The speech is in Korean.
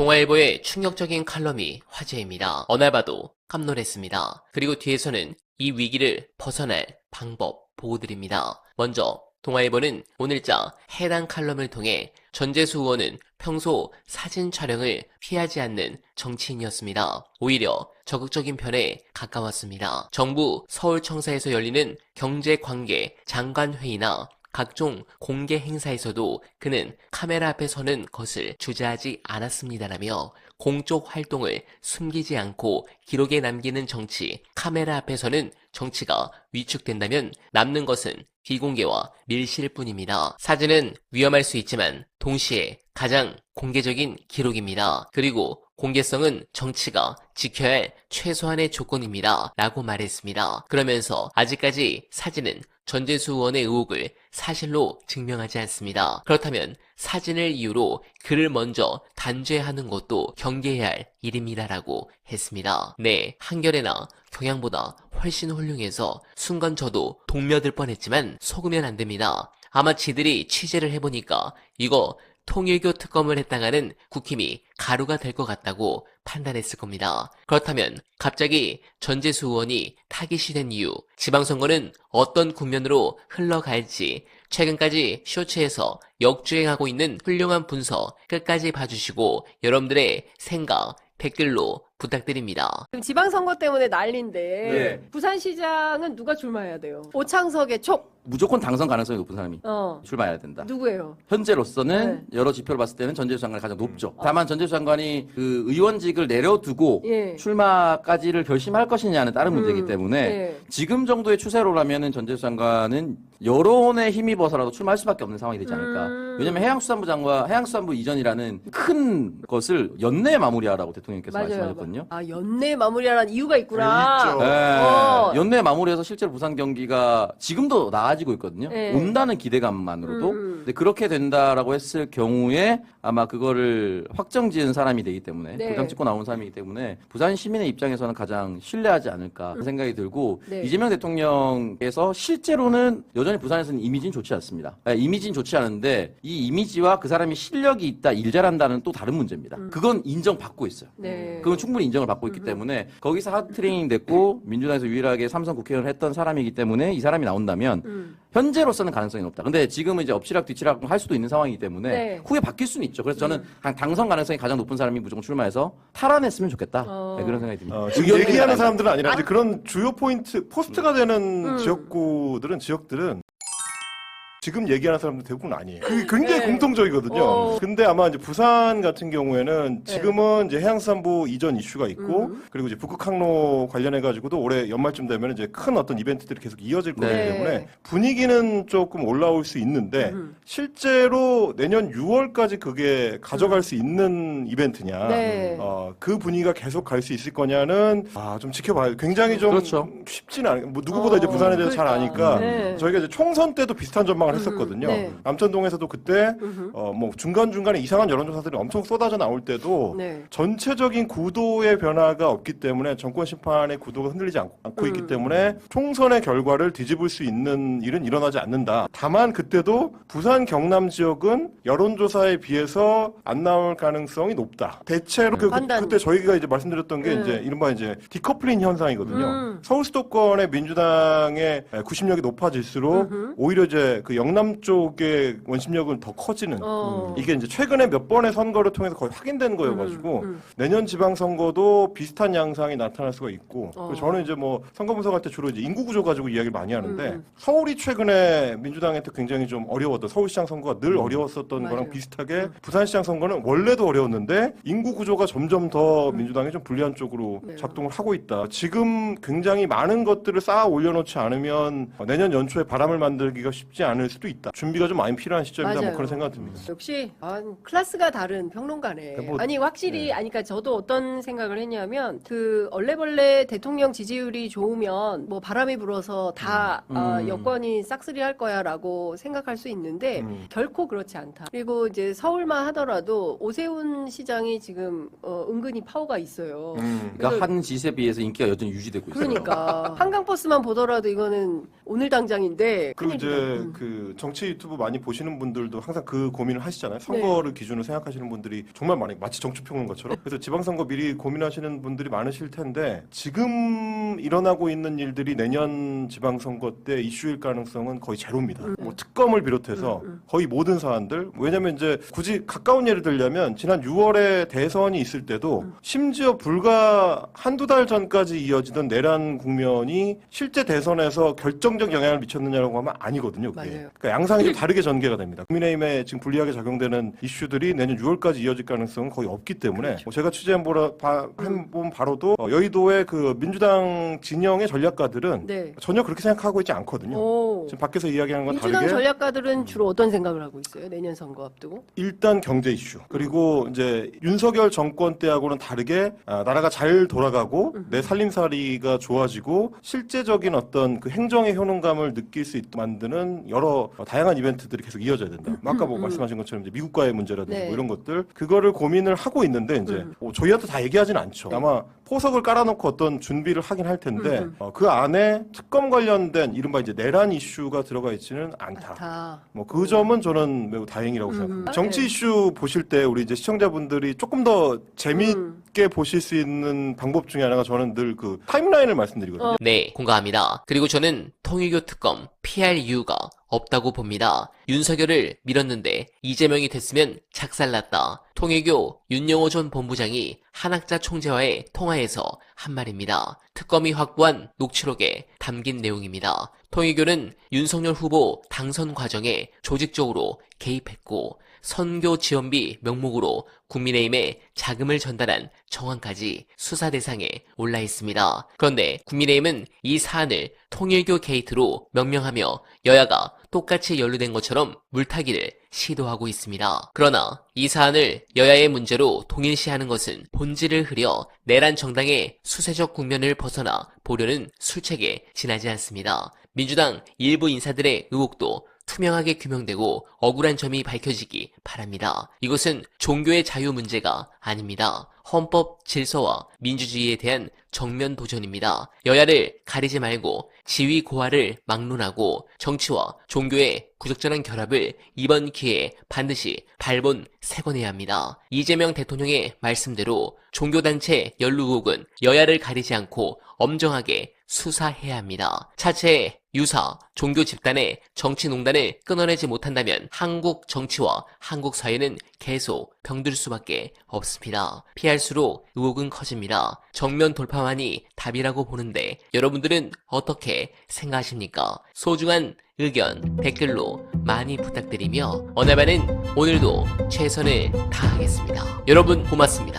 동아일보의 충격적인 칼럼이 화제입니다. 어느 날 봐도 깜놀했습니다. 그리고 뒤에서는 이 위기를 벗어날 방법 보고드립니다. 먼저 동아일보는 오늘자 해당 칼럼을 통해 전재수 의원은 평소 사진 촬영을 피하지 않는 정치인이었습니다. 오히려 적극적인 편에 가까웠습니다. 정부 서울청사에서 열리는 경제관계 장관회의나 각종 공개 행사에서도 그는 카메라 앞에 서는 것을 주저하지 않았습니다라며 공적 활동을 숨기지 않고 기록에 남기는 정치, 카메라 앞에 서는 정치가 위축된다면 남는 것은 비공개와 밀실뿐입니다. 사진은 위험할 수 있지만 동시에 가장 공개적인 기록입니다. 그리고 공개성은 정치가 지켜야 할 최소한의 조건입니다. 라고 말했습니다. 그러면서 아직까지 사진은 전재수 의원의 의혹을 사실로 증명하지 않습니다. 그렇다면 사진을 이유로 그를 먼저 단죄하는 것도 경계해야 할 일입니다라고 했습니다. 네, 한겨레나 경향보다 훨씬 훌륭해서 순간 저도 동며들 뻔했지만 속으면 안 됩니다. 아마 지들이 취재를 해보니까 이거 통일교 특검을 해당하는 국힘이 가루가 될 것 같다고 판단했을 겁니다. 그렇다면 갑자기 전재수 의원이 타깃이 된 이유, 지방선거는 어떤 국면으로 흘러갈지 최근까지 쇼츠에서 역주행하고 있는 훌륭한 분석 끝까지 봐주시고 여러분들의 생각 댓글로 부탁드립니다. 지금 지방선거 때문에 난리인데 네. 부산시장은 누가 출마해야 돼요? 오창석의 촉. 무조건 당선 가능성이 높은 사람이 출마해야 된다. 누구예요? 현재로서는 여러 지표를 봤을 때는 전재수 장관이 가장 높죠. 다만 전재수 장관이 그 의원직을 내려두고 예. 출마까지를 결심할 것이냐는 다른 문제이기 때문에 예. 지금 정도의 추세로라면은 전재수 장관은 여론에 힘입어서라도 출마할 수밖에 없는 상황이 되지 않을까. 왜냐하면 해양수산부 장관, 해양수산부 이전이라는 큰 것을 연내에 마무리하라고 대통령께서 말씀하셨거든요. 아, 연내 마무리하라는 이유가 있구나. 있죠. 네. 연내 마무리해서 실제로 부산 경기가 지금도 나아지고 있거든요. 네. 온다는 기대감만으로도. 근데 그렇게 된다라고 했을 경우에 아마 그거를 확정지은 사람이 되기 때문에 네. 도장 찍고 나온 사람이기 때문에 부산 시민의 입장에서는 가장 신뢰하지 않을까 생각이 들고 네. 이재명 대통령께서 실제로는 여전히 부산에서는 이미지는 좋지 않습니다. 이미지는 좋지 않은데 이 이미지와 그 사람이 실력이 있다, 일 잘한다는 또 다른 문제입니다. 그건 인정받고 있어요. 네. 그건 충분히 인정을 받고 있기 때문에 거기서 핫트레이닝 됐고 민주당에서 유일하게 삼선 국회의원을 했던 사람이기 때문에 이 사람이 나온다면 현재로서는 가능성이 높다. 근데 지금은 이제 엎치락뒤치락 할 수도 있는 상황이기 때문에 네. 후에 바뀔 수는 있죠. 그래서 저는 당선 가능성이 가장 높은 사람이 무조건 출마해서 탈환했으면 좋겠다. 네, 그런 생각이 듭니다. 지금 의견이 얘기하는 다르다. 사람들은 아니라 이제 그런 주요 포인트 포스트가 되는 지역들은 지금 얘기하는 사람들 대부분 아니에요. 그게 굉장히 네. 공통적이거든요. 근데 아마 이제 부산 같은 경우에는 지금은 이제 해양수산부 이전 이슈가 있고 그리고 이제 북극 항로 관련해 가지고도 올해 연말쯤 되면 이제 큰 어떤 이벤트들이 계속 이어질 거기 네. 때문에 분위기는 조금 올라올 수 있는데 실제로 내년 6월까지 그게 가져갈 수 있는 이벤트냐, 네. 그 분위기가 계속 갈 수 있을 거냐는 좀 지켜봐야 굉장히 좀 그렇죠. 쉽지는 않아요. 뭐 누구보다 이제 부산에 대해서 잘 아니까 네. 저희가 이제 총선 때도 비슷한 전망을 했었거든요. 네. 남천동에서도 그때 뭐 중간중간에 이상한 여론조사들이 엄청 쏟아져 나올 때도 네. 전체적인 구도의 변화가 없기 때문에 정권 심판의 구도가 흔들리지 않고 있기 때문에 총선의 결과를 뒤집을 수 있는 일은 일어나지 않는다. 다만 그때도 부산 경남 지역은 여론조사에 비해서 안 나올 가능성이 높다. 대체로 그때 저희가 이제 말씀드렸던 게 이제 이른바 이제 디커플링 현상이거든요. 서울 수도권의 민주당의 구심력이 높아질수록 오히려 이제 그 영남 쪽의 원심력은 더 커지는 이게 이제 최근에 몇 번의 선거를 통해서 거의 확인된 거여가지고 내년 지방선거도 비슷한 양상이 나타날 수가 있고 그리고 저는 이제 뭐 선거 분석할 때 주로 이제 인구 구조 가지고 이야기를 많이 하는데 서울이 최근에 민주당한테 굉장히 좀 어려웠던 서울시장 선거가 늘 어려웠었던 거랑 비슷하게 부산시장 선거는 원래도 어려웠는데 인구 구조가 점점 더 민주당이 좀 불리한 쪽으로 작동을 하고 있다. 지금 굉장히 많은 것들을 쌓아 올려놓지 않으면 내년 연초에 바람을 만들기가 쉽지 않을 수도 있다. 준비가 좀 많이 필요한 시점이다. 뭐 그런 생각이 듭니다. 역시 클래스가 다른 평론가네. 아니 확실히 아니 그러니까 저도 어떤 생각을 했냐면 그 얼레벌레 대통령 지지율이 좋으면 뭐 바람이 불어서 다 여권이 싹쓸이 할 거야라고 생각할 수 있는데 결코 그렇지 않다. 그리고 이제 서울만 하더라도 오세훈 시장이 지금 은근히 파워가 있어요. 그러니까 한 짓에 비해서 인기가 여전히 유지되고 있어요. 그러니까 한강버스만 보더라도 이거는 오늘 당장인데 그리고 큰일이다. 이제 그 정치 유튜브 많이 보시는 분들도 항상 그 고민을 하시잖아요. 선거를 기준으로 생각하시는 분들이 정말 많아요. 마치 정치평론 것처럼. 그래서 지방선거 미리 고민하시는 분들이 많으실 텐데 지금 일어나고 있는 일들이 내년 지방선거 때 이슈일 가능성은 거의 제로입니다. 뭐 특검을 비롯해서 거의 모든 사안들. 왜냐면 이제 굳이 가까운 예를 들려면 지난 6월에 대선이 있을 때도 심지어 불과 한두 달 전까지 이어지던 내란 국면이 실제 대선에서 결정적 영향을 미쳤느냐라고 하면 아니거든요. 그게. 맞아요. 그러니까 양상이 좀 다르게 전개가 됩니다. 국민의힘에 지금 불리하게 작용되는 이슈들이 내년 6월까지 이어질 가능성은 거의 없기 때문에 그렇죠. 제가 취재한 본 바로도 여의도의 그 민주당 진영의 전략가들은 네. 전혀 그렇게 생각하고 있지 않거든요. 오. 지금 밖에서 이야기하는 건 민주당 다르게 전략가들은 주로 어떤 생각을 하고 있어요? 내년 선거 앞두고? 일단 경제 이슈 그리고 이제 윤석열 정권 때하고는 다르게 나라가 잘 돌아가고 내 살림살이가 좋아지고 실제적인 어떤 그 행정의 효능감을 느낄 수 있도록 만드는 여러 다양한 이벤트들이 계속 이어져야 된다. 뭐 아까 뭐 말씀하신 것처럼 이제 미국과의 문제라든지 네. 뭐 이런 것들 그거를 고민을 하고 있는데 이제 저희한테 다 얘기하지는 않죠. 아마 포석을 깔아놓고 어떤 준비를 하긴 할 텐데 그 안에 특검 관련된 이른바 이제 내란 이슈가 들어가 있지는 않다. 다. 뭐 그 점은 저는 매우 다행이라고 생각합니다. 정치 네. 이슈 보실 때 우리 이제 시청자분들이 조금 더 재미있게 보실 수 있는 방법 중에 하나가 저는 늘 그 타임라인을 말씀드리거든요. 네, 공감합니다. 그리고 저는 통일교 특검 피할 이유가 없다고 봅니다. 윤석열을 밀었는데 이재명이 됐으면 작살났다. 통일교 윤영호 전 본부장이 한학자 총재와의 통화에서 한 말입니다. 특검이 확보한 녹취록에 담긴 내용입니다. 통일교는 윤석열 후보 당선 과정에 조직적으로 개입했고 선교 지원비 명목으로 국민의힘에 자금을 전달한 정황까지 수사 대상에 올라 있습니다. 그런데 국민의힘은 이 사안을 통일교 게이트로 명명하며 여야가 똑같이 연루된 것처럼 물타기를 시도하고 있습니다. 그러나 이 사안을 여야의 문제로 동일시하는 것은 본질을 흐려 내란 정당의 수세적 국면을 벗어나 보려는 술책에 지나지 않습니다. 민주당 일부 인사들의 의혹도 투명하게 규명되고 억울한 점이 밝혀지기 바랍니다. 이것은 종교의 자유 문제가 아닙니다. 헌법 질서와 민주주의에 대한 정면 도전입니다. 여야를 가리지 말고 지위 고하를 막론하고 정치와 종교의 구적절한 결합을 이번 기회에 반드시 발본 세궈내야 합니다. 이재명 대통령의 말씀대로 종교단체 연루 의혹은 여야를 가리지 않고 엄정하게 수사해야 합니다. 차체의 유사, 종교 집단의 정치농단을 끊어내지 못한다면 한국 정치와 한국 사회는 계속 병들 수밖에 없습니다. 피할수록 의혹은 커집니다. 정면 돌파만이 답이라고 보는데 여러분들은 어떻게 생각하십니까? 소중한 의견 댓글로 많이 부탁드리며 어나바는 오늘도 최선을 다하겠습니다. 여러분 고맙습니다.